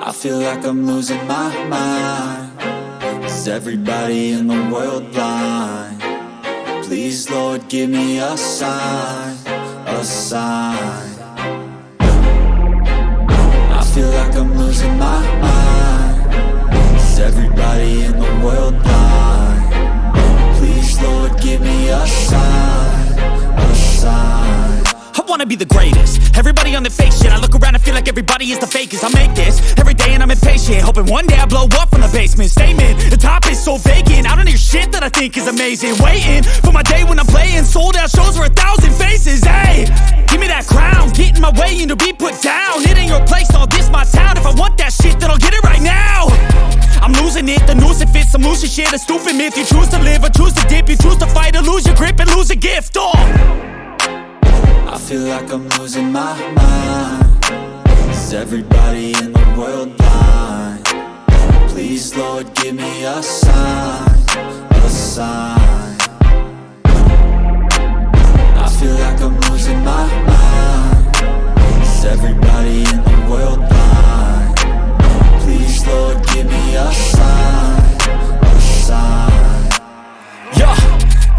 I feel like I'm losing my mind. Is everybody in the world blind? Please, Lord, give me a sign, a sign. I feel like I'm losing my mind. Is everybody in the world blind? Please, Lord, give me a sign, a sign. I wanna be the greatest. Everybody on the fake shit. I look around and feel like everybody is the fakest. I make this every day and I'm impatient, hoping one day I blow up from the basement. Statement, the top is so vacant. I don't hear shit that I think is amazing. Waiting for my day when I'm playing sold out shows for 1,000 faces. Hey, give me that crown, get in my way and to be put down. It ain't your place, all this my town. If I want that shit, then I'll get it right now. I'm losing it, the noose it fits. I'm losing shit, a stupid myth. You choose to live or choose to dip. You choose to fight or lose your grip and lose a gift. I feel like I'm losing my mind. Is everybody in the world blind? Please, Lord, give me a sign, a sign. I feel like I'm losing my mind. Is everybody in the world blind? Please, Lord, give me a sign, a sign. Yeah.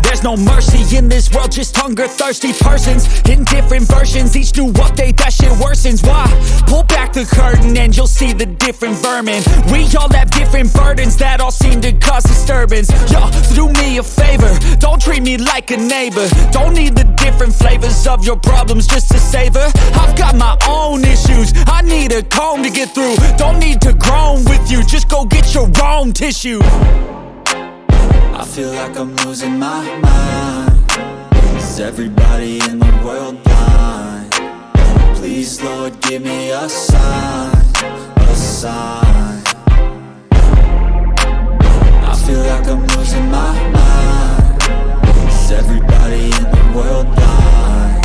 There's no mercy in this world, just hunger-thirsty persons in different versions. Each new update, that shit worsens. Why? Pull back the curtain and you'll see the different vermin. We all have different burdens that all seem to cause disturbance. Yo, so do me a favor, don't treat me like a neighbor. Don't need the different flavors of your problems just to savor. I've got my own issues, I need a comb to get through. Don't need to groan with you, just go get your own tissue. I feel like I'm losing my mind. Is everybody in the world blind? Please, Lord, give me a sign, a sign. I feel like I'm losing my mind. Is everybody in the world blind?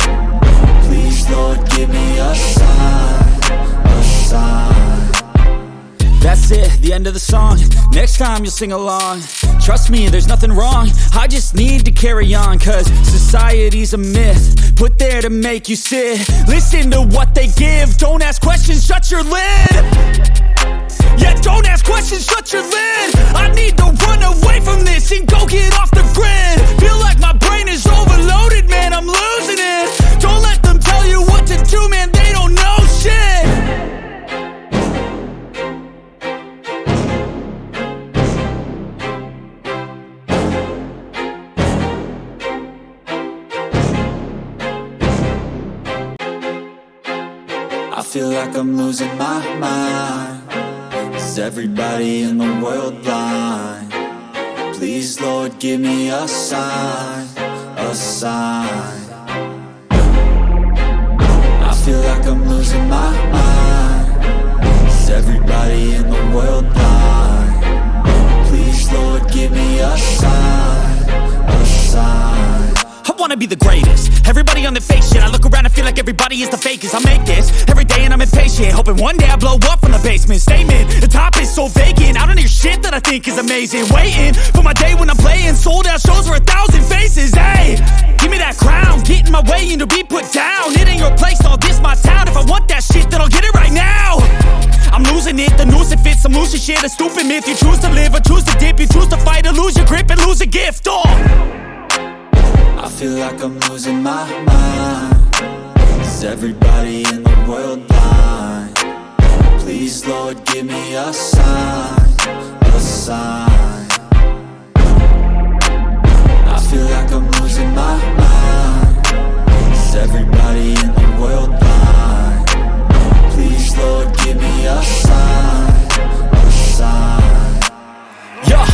Please, Lord, give me a sign, a sign. That's it, the end of the song. Next time you'll sing along. Trust me, there's nothing wrong. I just need to carry on, cause society's a myth put there to make you sit. Listen to what they give. Don't ask questions, shut your lid. Yeah, don't ask questions, shut your lid. I need to run away from this and go get off the grid. Feel like my brain is overloaded, man, I'm losing it. Don't let them tell you what to do, man, they don't know shit. I feel like I'm losing my mind. Is everybody in the world blind? Please, Lord, give me a sign, a sign. I feel like I'm losing my mind. Is everybody in the world blind? Please, Lord, give me a sign, a sign. I wanna be the greatest. Everybody on the fake shit. I look around and feel like everybody is the fakest. I make this every day and I'm impatient, hoping one day I blow up from the basement. Statement, the top is so vacant. I don't hear shit that I think is amazing. Waiting for my day when I'm playing sold out shows for 1,000 faces. Hey, give me that crown, get in my way and to be put down. It ain't your place, all this my town. If I want that shit, then I'll get it right now. I'm losing it, the noose it fits. I'm losing shit, a stupid myth. You choose to live or choose to dip. You choose to fight or lose your grip and lose a gift. I feel like I'm losing my mind. Is everybody in the world blind? Please, Lord, give me a sign, a sign. I feel like I'm losing my mind. Is everybody in the world blind? Please, Lord, give me a sign, a sign. Yeah.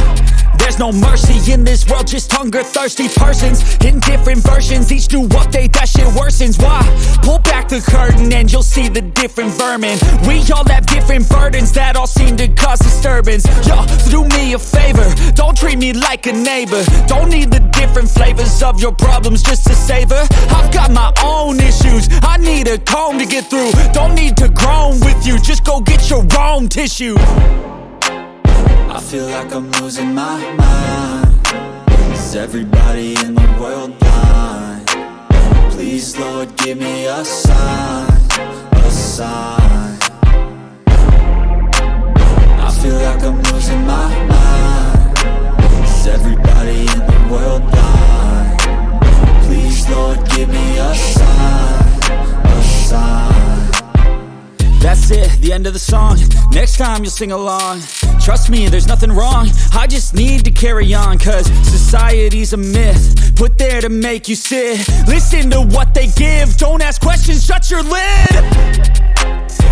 There's no mercy in this world, just hunger-thirsty persons in different versions. Each new update, that shit worsens. Why? Pull back the curtain and you'll see the different vermin. We all have different burdens that all seem to cause disturbance. Yo, so do me a favor, don't treat me like a neighbor. Don't need the different flavors of your problems just to savor. I've got my own issues, I need a comb to get through. Don't need to groan with you, just go get your own tissue. I feel like I'm losing my mind. Is everybody in the world blind? Please, Lord, give me a sign, a sign. losing my mind. Is everybody in the world blind? Please, Lord, give me a sign, a sign. That's it, the end of the song. Next time you'll sing along. Trust me, there's nothing wrong. I just need to carry on, cause society's a myth, put there to make you sit. Listen to what they give. Don't ask questions, shut your lid.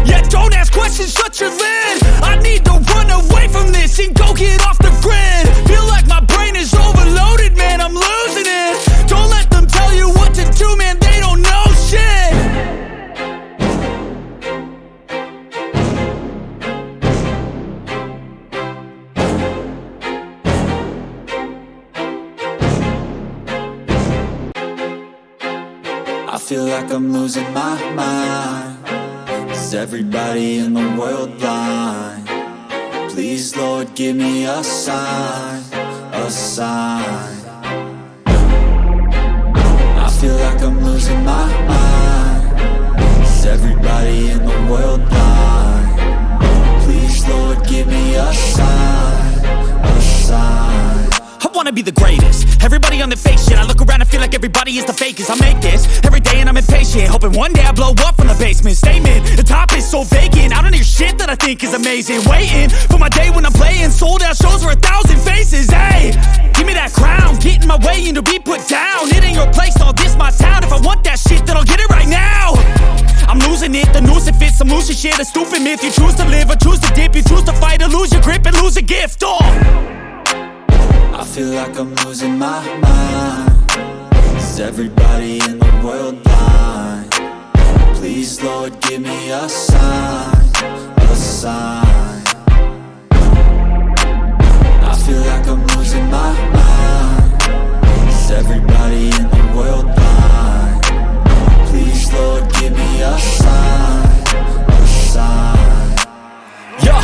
Yeah, don't ask questions, shut your lid. I need to run away from this and go get off the grid. Feel like my brain is overloaded, man, I'm losing it. Don't let them tell you what to do, man, they don't know shit. I feel like I'm losing my mind. Is everybody in the world blind? Please, Lord, give me a sign, a sign. I feel like I'm losing my mind. Is everybody in the world blind? Please, Lord, give me a sign, a sign. I wanna be the greatest. Everybody on the fake shit. I look around and feel like everybody is the fakest. I make this every day and I'm impatient, hoping one day I blow up from the basement. Statement, the top is so vacant. I don't hear shit that I think is amazing. Waiting for my day when I'm playing sold out shows for 1,000 faces. Hey, give me that crown, get in my way and to be put down. It ain't your place, all this my town. If I want that shit, then I'll get it right now. I'm losing it, the noose it fits, I'm losing shit. A stupid myth, you choose to live or choose to dip. You choose to fight or lose your grip and lose a gift. I feel like I'm losing my mind. Is everybody in the world blind? Please, Lord, give me a sign, a sign. I feel like I'm losing my mind. Is everybody in the world blind? Please, Lord, give me a sign, a sign. Yeah.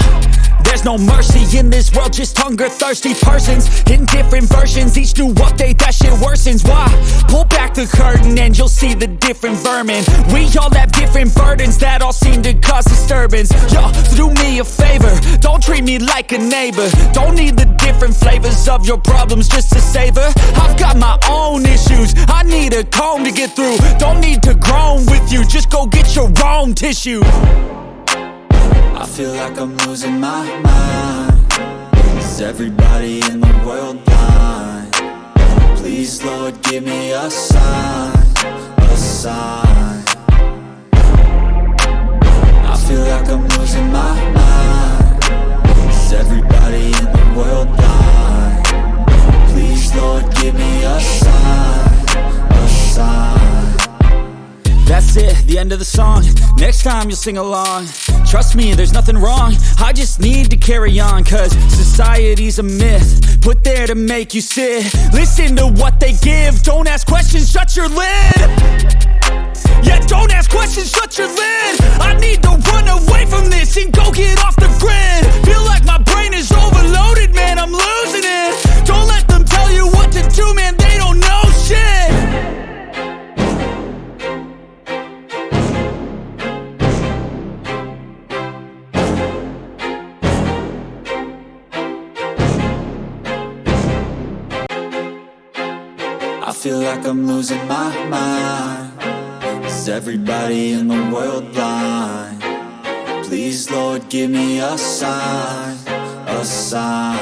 There's no mercy in this world, just hunger-thirsty persons in different versions. Each new update, that shit worsens. Why? Pull back the curtain and you'll see the different vermin. We all have different burdens that all seem to cause disturbance. Yo, so do me a favor, don't treat me like a neighbor. Don't need the different flavors of your problems just to savor. I've got my own issues, I need a comb to get through. Don't need to groan with you, just go get your own tissue. I feel like I'm losing my mind. Is everybody in the world blind? Please, Lord, give me a sign, a sign. I feel like I'm losing my mind. Is everybody in the world blind? Please, Lord, give me a sign, a sign. That's it, the end of the song. Next time you'll sing along. Trust me, there's nothing wrong. I just need to carry on, cause society's a myth, put there to make you sit. Listen to what they give. Don't ask questions, shut your lid. Yeah, don't ask questions, shut your lid. I need to run away from this and go get off the grid. Feel like my brain is overloaded, man, I'm losing it. Don't let them tell you what to do, man, they don't know shit. I feel like I'm losing my mind. Is everybody in the world blind? Please, Lord, give me a sign, a sign.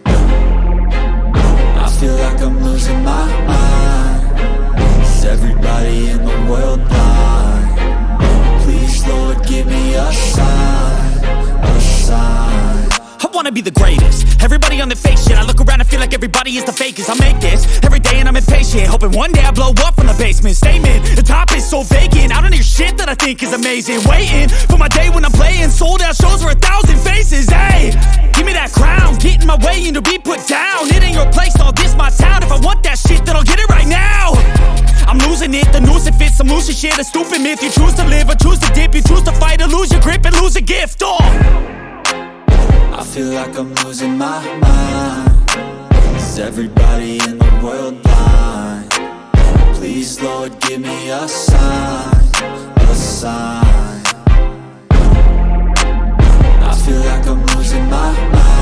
I feel like I'm losing my mind. Is everybody in the world blind? Please, Lord, give me a sign, a sign. I wanna be the greatest. Everybody on the fake shit. I look around and feel like everybody is the fakest. I make this every day and I'm impatient, hoping one day I blow up from the basement. Statement, the top is so vacant. I don't hear shit that I think is amazing. Waiting for my day when I'm playing sold out shows for 1,000 faces. Hey, give me that crown, get in my way and to be put down. It ain't your place, all this my town. If I want that shit, then I'll get it right now. I'm losing it, the noose it fits, I'm losing shit. A stupid myth, you choose to live or choose to dip. You choose to fight or lose your grip and lose a gift. I feel like I'm losing my mind. Is everybody in the world blind? Please, Lord, give me a sign, a sign. I feel like I'm losing my mind.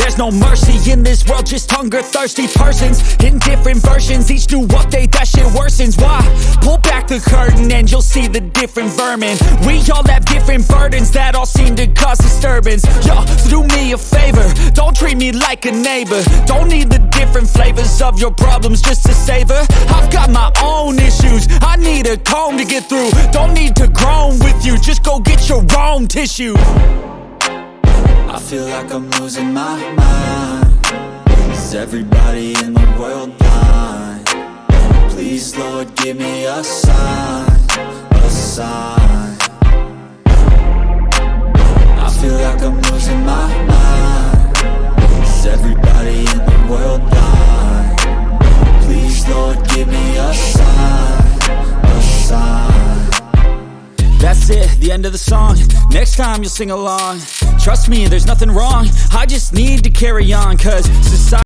there's no mercy in this world, just hunger-thirsty persons in different versions, each new update, that shit worsens. Why? Pull back the curtain and you'll see the different vermin. We all have different burdens that all seem to cause disturbance. Yo, so do me a favor, don't treat me like a neighbor. Don't need the different flavors of your problems just to savor. I've got my own issues, I need a comb to get through. Don't need to groan with you, just go get your own tissue. I feel like I'm losing my mind. Is everybody in the world blind? Please, Lord, give me a sign, a sign. I feel like I'm losing my mind. Is everybody in the world blind? Please, Lord, give me a sign, a sign. That's it, the end of the song. Next time you'll sing along. Trust me, there's nothing wrong, I just need to carry on, cause society